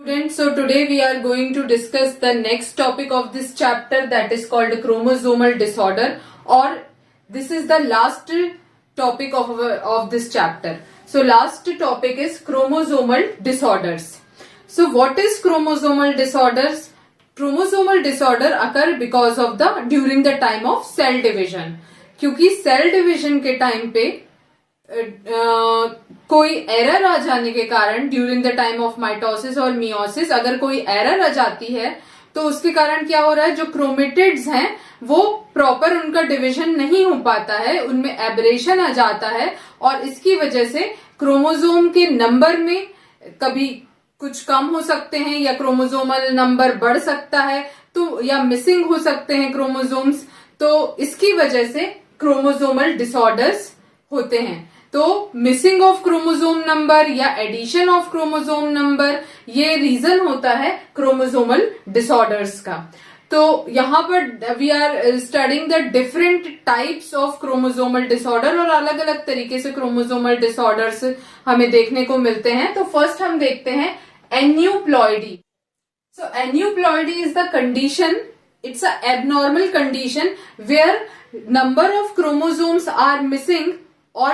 Students, so today we are going to discuss the next topic of this chapter, that is called chromosomal disorder, or this is the last topic of this chapter. So last topic is chromosomal disorders. So what is chromosomal disorders? Chromosomal disorder occur because of during the time of cell division. क्योंकि cell division के time पे कोई error आ जाने के कारण during the time of mitosis और meiosis अगर कोई एरर आ जाती है तो उसके कारण क्या हो रहा है, जो क्रोमेटिड्स हैं वो प्रॉपर उनका डिवीजन नहीं हो पाता है, उनमें एब्रेशन आ जाता है और इसकी वजह से क्रोमोसोम के नंबर में कभी कुछ कम हो सकते हैं या क्रोमोसोमल नंबर बढ़ सकता है तो या मिसिंग हो सकते हैं क्रोमोसोम्स, तो इसकी वजह से क्रोमोसोमल डिसऑर्डर्स होते हैं. तो मिसिंग ऑफ क्रोमोसोम नंबर या एडिशन ऑफ क्रोमोसोम नंबर ये रीजन होता है क्रोमोसोमल डिसऑर्डर्स का. तो यहां पर we are studying the different types of chromosomal disorder और अलग अलग तरीके से क्रोमोसोमल डिसऑर्डर्स हमें देखने को मिलते हैं. तो फर्स्ट हम देखते हैं aneuploidy. So aneuploidy is the condition, it's a abnormal condition where number of chromosomes are missing or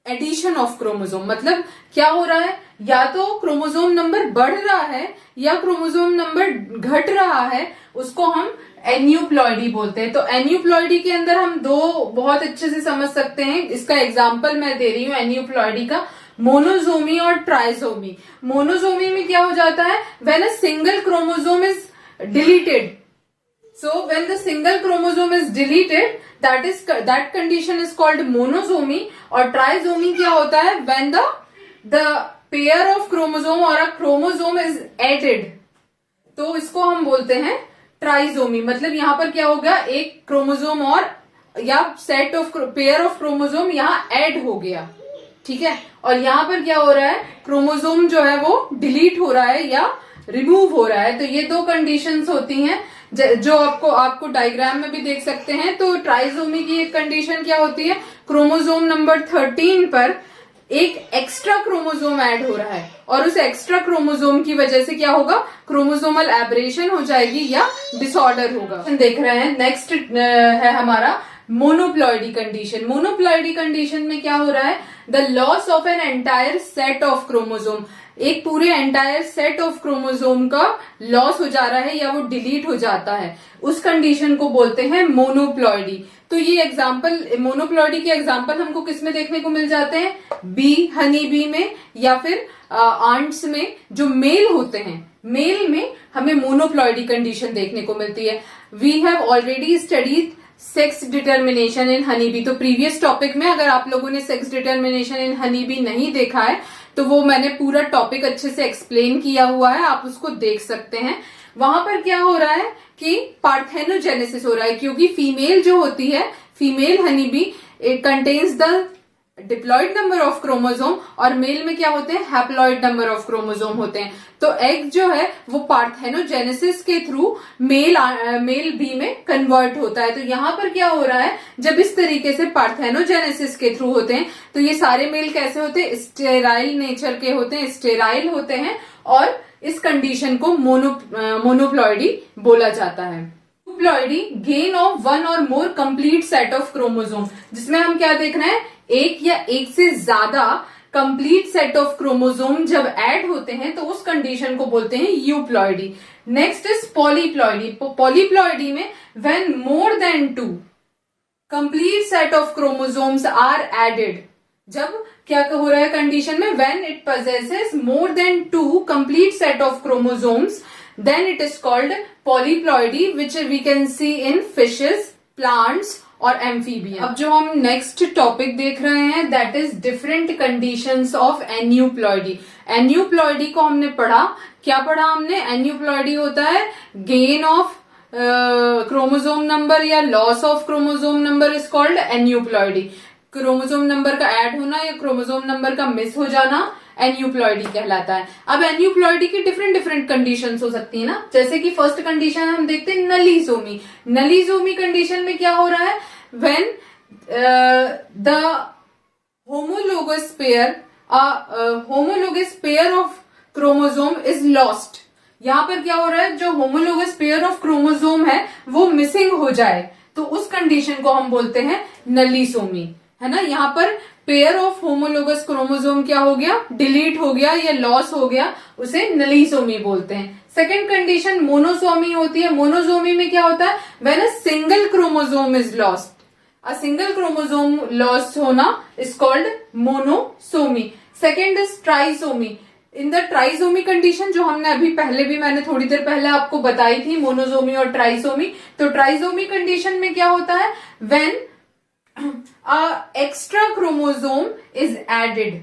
addition of chromosome. मतलब क्या हो रहा है, या तो क्रोमोसोम नंबर बढ़ रहा है या क्रोमोसोम नंबर घट रहा है, उसको हम एन्यूप्लॉइडी बोलते हैं. तो एन्यूप्लॉइडी के अंदर हम दो बहुत अच्छे से समझ सकते हैं. इसका एग्जांपल मैं दे रही हूँ एन्यूप्लॉइडी का, मोनोजोमी और ट्राइजोमी. मोनोजोमी में क्या हो जाता है, when a single chromosome is deleted. So when the single chromosome is deleted, that condition is called monosomy. और trisomy क्या होता है, when the pair of chromosome or a chromosome is added, तो इसको हम बोलते हैं ट्राइजोमी. मतलब यहाँ पर क्या होगा, एक क्रोमोसोम और या set of pair of chromosome यहाँ ऐड हो गया, ठीक है, और यहाँ पर क्या हो रहा है, क्रोमोसोम जो है वो डिलीट हो रहा है या रिमूव हो रहा है. तो ये दो कंडीशंस होती हैं जो आपको डायग्राम में भी देख सकते हैं. तो ट्राइजोमी की एक कंडीशन क्या होती है, क्रोमोसोम नंबर 13 पर एक एक्स्ट्रा क्रोमोसोम ऐड हो रहा है और उस एक्स्ट्रा क्रोमोसोम की वजह से क्या होगा, क्रोमोसोमल एब्रेशन हो जाएगी या डिसऑर्डर होगा. देख रहे हैं नेक्स्ट है हमारा मोनोप्लॉइडी कंडीशन. मोनोप्लॉइडी कंडीशन में क्या हो रहा है, the loss of an entire set of chromosome. एक पूरे एंटायर सेट ऑफ क्रोमोसोम का लॉस हो जा रहा है या वो डिलीट हो जाता है, उस कंडीशन को बोलते हैं मोनोप्लॉइडी. तो ये एग्जांपल, मोनोप्लॉइडी के एग्जांपल हमको किस में देखने को मिल जाते हैं, बी, हनी बी में या फिर आंट्स में जो मेल होते हैं. मेल में हमें मोनोप्लॉइडी कंडीशन देखने को मिलती है. We have already studied sex determination in honey bee. तो प्रीवियस टॉपिक में अगर आप लोगों ने sex determination in honey bee नहीं देखा है तो वो मैंने पूरा टॉपिक अच्छे से एक्सप्लेन किया हुआ है, आप उसको देख सकते हैं. वहां पर क्या हो रहा है कि पार्थेनोजेनेसिस हो रहा है, क्योंकि फीमेल जो होती है, female honey bee, it contains the diploid number of chromosome और मेल में क्या होते हैं, हैप्लॉइड नंबर ऑफ क्रोमोसोम होते हैं. तो एग जो है वो पार्थेनोजेनेसिस के थ्रू मेल बी में कन्वर्ट होता है. तो यहाँ पर क्या हो रहा है, जब इस तरीके से पार्थेनोजेनेसिस के थ्रू होते हैं तो ये सारे मेल कैसे होते हैं, स्टेराइल नेचर के होते हैं, स्टेराइल होते हैं और इस कंडीशन को मोनोप्लॉइडी बोला जाता है. मोनोप्लॉइडी गेन ऑफ वन और more complete set of chromosome, जिसमें हम क्या देख रहे हैं, एक या एक से ज्यादा कंप्लीट सेट ऑफ क्रोमोसोम जब ऐड होते हैं तो उस कंडीशन को बोलते हैं euploidy. Next is polyploidy. Polyploidy में when more than 2 complete set of chromosomes are added. जब क्या हो रहा है कंडीशन में, when it possesses more than 2 complete set of chromosomes, then it is called polyploidy, which we can see in fishes, plants और amphibian. अब जो हम नेक्स्ट टॉपिक देख रहे हैं that is different conditions of aneuploidy. Aneuploidy को हमने पढ़ा, क्या पढ़ा हमने, एन्यूप्लॉइडी होता है गेन ऑफ क्रोमोसोम नंबर या loss of chromosome number is called aneuploidy. Chromosome number का ऐड होना या क्रोमोसोम नंबर का मिस हो जाना एन्यूप्लॉइडी कहलाता है. अब एन्यूप्लॉइडी की डिफरेंट कंडीशंस हो सकती है ना, जैसे कि फर्स्ट कंडीशन हम देखते हैं नलीजोमी. नलीजोमी कंडीशन में क्या हो रहा है, when the homologous pair of chromosome is lost. यहाँ पर क्या हो रहा है, जो होमोलोगस पेयर ऑफ क्रोमोसोम है वो मिसिंग हो जाए, तो उस कंडीशन को हम बोलते हैं नलीसोमी, है ना। यहाँ पर पेयर ऑफ होमोलोगस क्रोमोसोम क्या हो गया, डिलीट हो गया या लॉस हो गया, उसे नलीसोमी बोलते हैं। सेकेंड कंडीशन मोनोसोमी होती है। मोनोसोमी में क्या होता है, when a single chromosome is lost, a single chromosome loss होना is called monosomy. Second is trisomy. In the trisomy condition, जो हमने अभी पहले भी, मैंने थोड़ी देर पहले आपको बताई थी, मोनोसोमी और ट्राइसोमी। तो ट्राइसोमी कंडीशन में क्या होता है, when extra chromosome is added,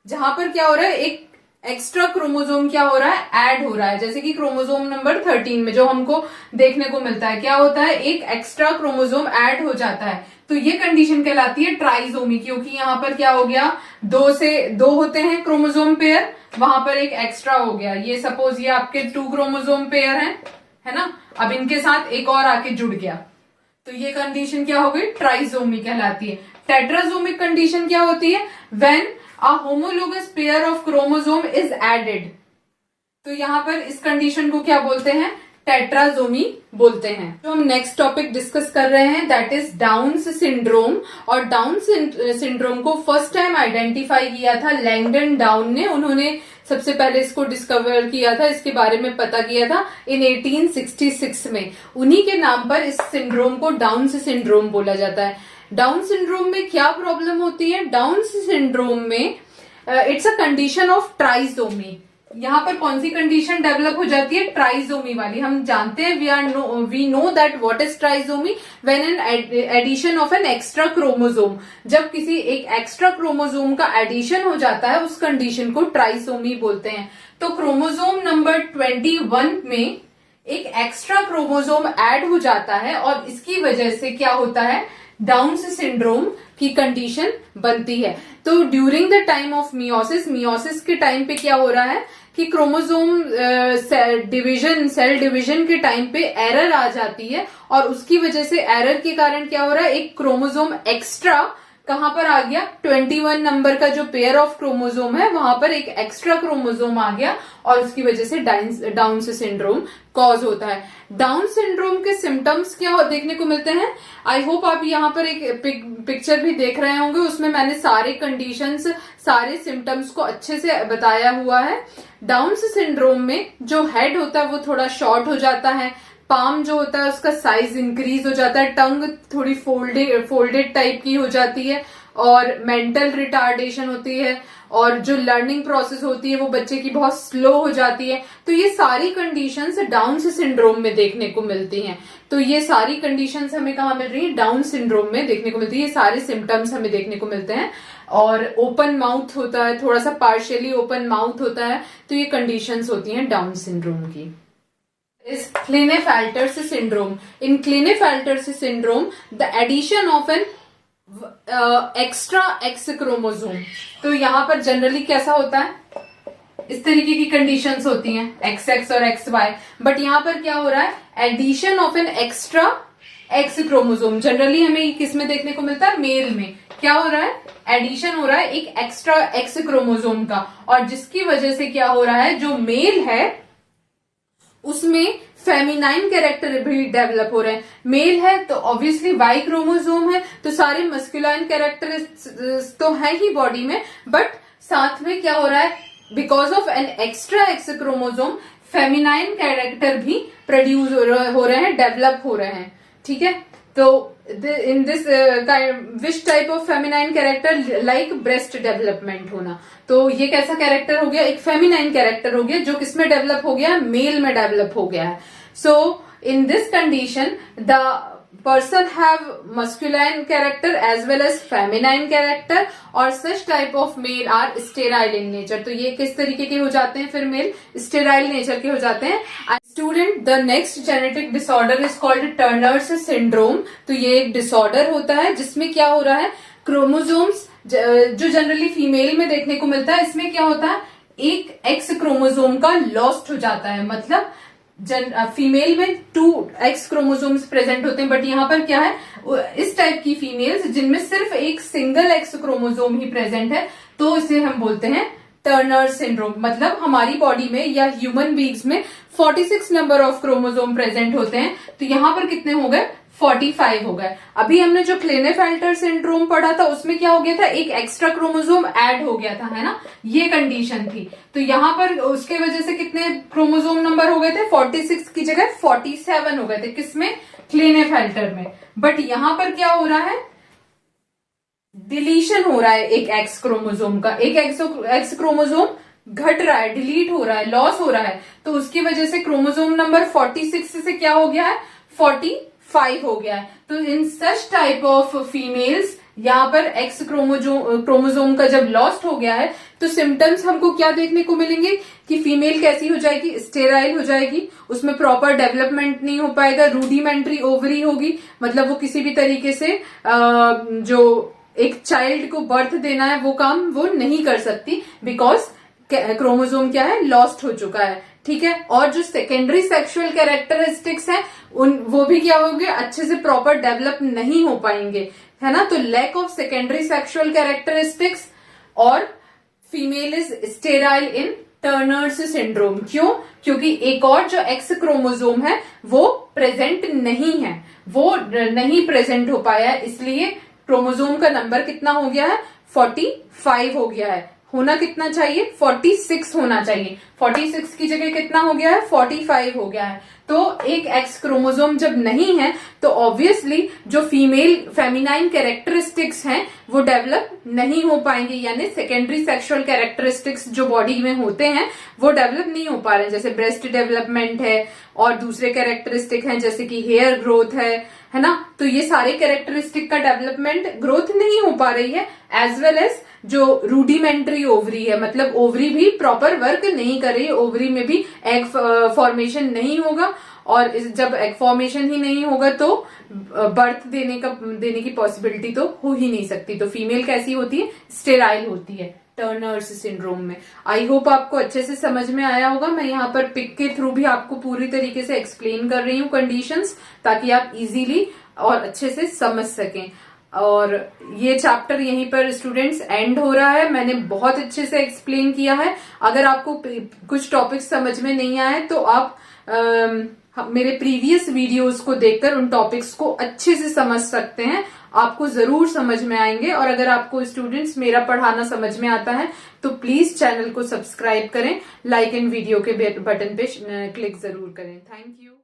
जहां पर क्या हो रहा है, एक एक्स्ट्रा क्रोमोसोम क्या हो रहा है, ऐड हो रहा है। जैसे कि क्रोमोसोम नंबर 13 में जो हमको देखने को मिलता है, क्या होता है, एक एक्स्ट्रा क्रोमोसोम ऐड हो जाता है, तो ये कंडीशन कहलाती है ट्राइसोमी, क्योंकि यहाँ पर क्या हो गया, दो होते हैं क्रोमोसोम पेयर, वहां पर एक एक्स्ट्रा हो गया। ये सपोज ये आपके 2 क्रोमोसोम पेयर हैं, है ना, अब इनके साथ एक और आके जुड़ गया, तो ये कंडीशन क्या हो गई, ट्राइसोमी कहलाती है। टेट्रासोमिक कंडीशन क्या होती है, when a homologous pair of chromosome is added, तो यहां पर इस कंडीशन को क्या बोलते हैं, टेट्रासोमी बोलते हैं। तो हम नेक्स्ट टॉपिक डिस्कस कर रहे हैं, दैट इज डाउन्स सिंड्रोम। और डाउन सिंड्रोम को फर्स्ट टाइम आइडेंटिफाई किया था लैंगडन डाउन ने, उन्होंने सबसे पहले इसको डिस्कवर किया था, इसके बारे में पता किया था इन 1866 में। उन्हीं के नाम पर इस सिंड्रोम को डाउन सिंड्रोम बोला जाता है। डाउन सिंड्रोम में क्या प्रॉब्लम होती है, डाउन सिंड्रोम में it's a condition of trisomy. यहाँ पर कौन सी कंडीशन डेवलप हो जाती है, ट्राइसोमी वाली। हम जानते हैं, we know that what is trisomy, when an addition of an extra chromosome, जब किसी एक एक्स्ट्रा क्रोमोसोम का एडिशन हो जाता है, उस कंडीशन को ट्राइसोमी बोलते हैं। तो क्रोमोसोम नंबर 21 में एक एक्स्ट्रा क्रोमोसोम ऐड हो जाता है और इसकी वजह से क्या होता है, डाउन्स सिंड्रोम की कंडीशन बनती है। तो during the time of meiosis के टाइम पे क्या हो रहा है कि क्रोमोसोम सेल डिवीजन के टाइम पे एरर आ जाती है, और उसकी वजह से एरर के कारण क्या हो रहा है, एक क्रोमोसोम एक्स्ट्रा कहां पर आ गया, 21 नंबर का जो पेयर ऑफ क्रोमोसोम है वहां पर एक एक्स्ट्रा क्रोमोसोम आ गया, और उसकी वजह से डाउन सिंड्रोम कॉज होता है। डाउन सिंड्रोम के सिम्टम्स क्या देखने को मिलते हैं, आई होप आप यहाँ पर एक पिक्चर भी देख रहे होंगे, उसमें मैंने सारे कंडीशंस, सारे सिम्टम्स को अच्छे से बताया हुआ है। डाउन सिंड्रोम में जो हेड होता है वो थोड़ा शॉर्ट हो जाता है, पाम जो होता है उसका साइज इंक्रीज हो जाता है, टंग थोड़ी फोल्डेड टाइप की हो जाती है, और मेंटल रिटार्डेशन होती है, और जो लर्निंग प्रोसेस होती है वो बच्चे की बहुत स्लो हो जाती है। तो ये सारी कंडीशंस डाउन सिंड्रोम में देखने को मिलती हैं। तो ये सारी कंडीशंस हमें कहाँ मिल रही है, डाउन सिंड्रोम में देखने को मिलती है। ये सारे सिम्टम्स हमें देखने को मिलते हैं, और ओपन माउथ होता है, थोड़ा सा पार्शियली ओपन माउथ होता है, तो ये कंडीशंस होती हैं डाउन सिंड्रोम की। is Klinefelter's syndrome. In Klinefelter's syndrome, the addition of an extra X chromosome, तो यहाँ पर जनरली कैसा होता है, इस तरीके की कंडीशंस होती हैं, एक्स एक्स और एक्स वाई, बट यहाँ पर क्या हो रहा है, addition of an extra X chromosome. Generally हमें किस में देखने को मिलता है, मेल में क्या हो रहा है, एडिशन हो रहा है एक एक्स्ट्रा एक्स क्रोमोसोम का, और जिसकी वजह से क्या हो रहा है, जो मेल है उसमें फेमिनाइन कैरेक्टर भी डेवलप हो रहे हैं। मेल है तो ऑब्वियसली वाई क्रोमोसोम है, तो सारे मस्कुलाइन कैरेक्टर्स तो है ही बॉडी में, बट साथ में क्या हो रहा है, because of an extra X chromosome feminine character भी प्रोड्यूस हो रहे हैं, डेवलप हो रहे हैं। ठीक है, तो in this which type of feminine character, like breast development होना, तो ये कैसा कैरेक्टर हो गया, एक फेमिनाइन कैरेक्टर हो गया, जो किसमें डेवलप हो गया, मेल में डेवलप हो गया है। So in this condition the person have masculine character as well as feminine character, और such type of male are sterile in nature। तो ये किस तरीके के हो जाते हैं, फिर मेल sterile nature के हो जाते हैं। Student, the next genetic disorder is called Turners syndrome. तो ये एक डिसऑर्डर होता है जिसमें क्या हो रहा है, क्रोमोसोम्स जो जनरली फीमेल में देखने को मिलता है, इसमें क्या होता है, एक एक्स क्रोमोसोम का लॉस्ट हो जाता है, मतलब फीमेल में 2 एक्स क्रोमोसोम्स प्रेजेंट होते हैं, बट यहाँ पर क्या है, इस टाइप की फीमेल्स जिनमें सिर्फ एक सिंगल एक्स क्रोमोसोम ही प्रेजेंट है, तो इसे हम बोलते हैं टर्नर सिंड्रोम। मतलब हमारी बॉडी में या ह्यूमन बींग्स में 46 नंबर ऑफ क्रोमोसोम प्रेजेंट होते हैं, तो यहां पर कितने हो गए? 45 हो गए। अभी हमने जो क्लेनेफेल्टर सिंड्रोम पढ़ा था उसमें क्या हो गया था? एक एक्स्ट्रा क्रोमोसोम ऐड हो गया था, है ना, ये कंडीशन थी। तो यहां पर उसके वजह से कितने क्रोमोसोम नंबर हो गए थे? 46 की जगह 47 हो गए थे। किसमें? क्लेनेफेल्टर में। बट यहां पर क्या हो रहा है? डिलीशन हो रहा है एक एक्स क्रोमोसोम का। एक एक्स क्रोमोसोम घट रहा है, डिलीट हो रहा है, लॉस हो रहा है। तो उसकी वजह से क्रोमोसोम नंबर 46 से क्या हो गया है? 45 हो गया है। तो इन सच टाइप ऑफ फीमेल्स यहाँ पर एक्स क्रोमोसोम का जब लॉस्ट हो गया है तो सिम्टम्स हमको क्या देखने को मिलेंगे कि फीमेल कैसी हो जाएगी? स्टेराइल हो जाएगी, उसमें प्रॉपर डेवलपमेंट नहीं हो पाएगा, रूडिमेंट्री ओवरी होगी। मतलब वो किसी भी तरीके से जो एक चाइल्ड को बर्थ देना है वो काम वो नहीं कर सकती, बिकॉज क्रोमोसोम क्या है? लॉस्ट हो चुका है। ठीक है। और जो सेकेंडरी सेक्सुअल कैरेक्टरिस्टिक्स हैं वो भी क्या होंगे? अच्छे से प्रॉपर डेवलप नहीं हो पाएंगे, है ना। तो lack of secondary sexual characteristics और female is sterile in Turner's syndrome. क्यों? क्योंकि एक और जो एक्स क्रोमोसोम है वो प्रेजेंट नहीं है, वो नहीं प्रेजेंट हो पाया है, इसलिए क्रोमोसोम का नंबर कितना हो गया है? 45 हो गया है। होना कितना चाहिए? 46 होना चाहिए। 46 की जगह कितना हो गया है? 45 हो गया है। तो एक एक्स क्रोमोसोम जब नहीं है तो ऑब्वियसली जो फीमेल फेमिनाइन कैरेक्टरिस्टिक्स हैं वो डेवलप नहीं हो पाएंगे, यानी सेकेंडरी सेक्सुअल कैरेक्टरिस्टिक्स जो बॉडी में होते हैं वो डेवलप नहीं हो पा रहे हैं। जैसे ब्रेस्ट डेवलपमेंट है और दूसरे कैरेक्टरिस्टिक हैं जैसे कि हेयर ग्रोथ है ना। तो ये सारे कैरेक्टरिस्टिक का डेवलपमेंट ग्रोथ नहीं हो पा रही है। एज वेल एज जो रूडिमेंट्री ओवरी है, मतलब ओवरी भी प्रॉपर वर्क नहीं कर रही है, ओवरी में भी एग फॉर्मेशन नहीं होगा, और जब एग फॉर्मेशन ही नहीं होगा तो बर्थ देने की पॉसिबिलिटी तो हो ही नहीं सकती। तो फीमेल कैसी होती है? स्टेराइल होती है टर्नर्स सिंड्रोम में। आई होप आपको अच्छे से समझ में आया होगा। मैं यहाँ पर पिक के थ्रू भी आपको पूरी तरीके से एक्सप्लेन कर रही हूँ कंडीशंस, ताकि आप इजीली और अच्छे से समझ सकें। और ये चैप्टर यहीं पर स्टूडेंट्स एंड हो रहा है। मैंने बहुत अच्छे से एक्सप्लेन किया है। अगर आपको कुछ टॉपिक्स समझ में नहीं आए तो आप मेरे प्रीवियस वीडियोस को देखकर उन टॉपिक्स को अच्छे से समझ सकते हैं, आपको जरूर समझ में आएंगे। और अगर आपको स्टूडेंट्स मेरा पढ़ाना समझ में आता है तो प्लीज चैनल को सब्सक्राइब करें, लाइक एंड वीडियो के बटन पे क्लिक जरूर करें। Thank you.